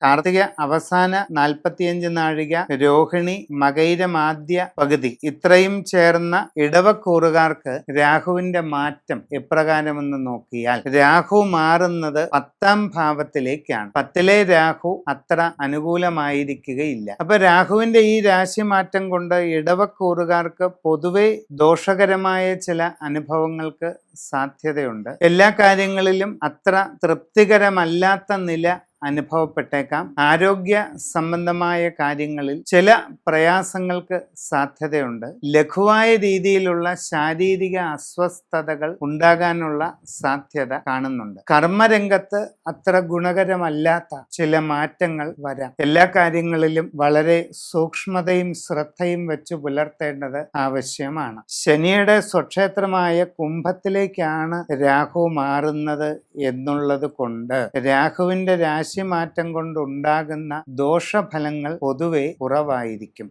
കാർത്തിക അവസാന 45 നാഴിക, രോഹിണി മകയിരമാദ്യ പകുതി, ഇത്രയും ചേർന്ന ഇടവക്കൂറുകാർക്ക് രാഹുവിന്റെ മാറ്റം എപ്രകാരമെന്ന് നോക്കിയാൽ, രാഹു മാറുന്നത് 10ാം ഭാവത്തിലേക്കാണ്. 10ലെ രാഹു അത്ര അനുകൂലമായിരിക്കുകയില്ല. അപ്പൊ രാഹുവിന്റെ ഈ രാശിമാറ്റം കൊണ്ട് ഇടവക്കൂറുകാർക്ക് പൊതുവെ ദോഷകരമായ ചില അനുഭവങ്ങൾക്ക് സാധ്യതയുണ്ട്. എല്ലാ കാര്യങ്ങളിലും അത്ര തൃപ്തികരമല്ലാത്ത നില അനുഭവപ്പെട്ടേക്കാം. ആരോഗ്യ സംബന്ധമായ കാര്യങ്ങളിൽ ചില പ്രയാസങ്ങൾക്ക് സാധ്യതയുണ്ട്. ലഘുവായ രീതിയിലുള്ള ശാരീരിക അസ്വസ്ഥതകൾ ഉണ്ടാകാനുള്ള സാധ്യത കാണുന്നുണ്ട്. കർമ്മരംഗത്ത് അത്ര ഗുണകരമല്ലാത്ത ചില മാറ്റങ്ങൾ വരാം. എല്ലാ കാര്യങ്ങളിലും വളരെ സൂക്ഷ്മതയും ശ്രദ്ധയും വെച്ച് പുലർത്തേണ്ടത് ആവശ്യമാണ്. ശനിയുടെ സ്വക്ഷേത്രമായ കുംഭത്തിലേക്കാണ് രാഹു മാറുന്നത് എന്നുള്ളത് കൊണ്ട് രാഹുവിന്റെ രാശിമാറ്റം കൊണ്ടുണ്ടാകുന്ന ദോഷഫലങ്ങൾ പൊതുവെ കുറവായിരിക്കും.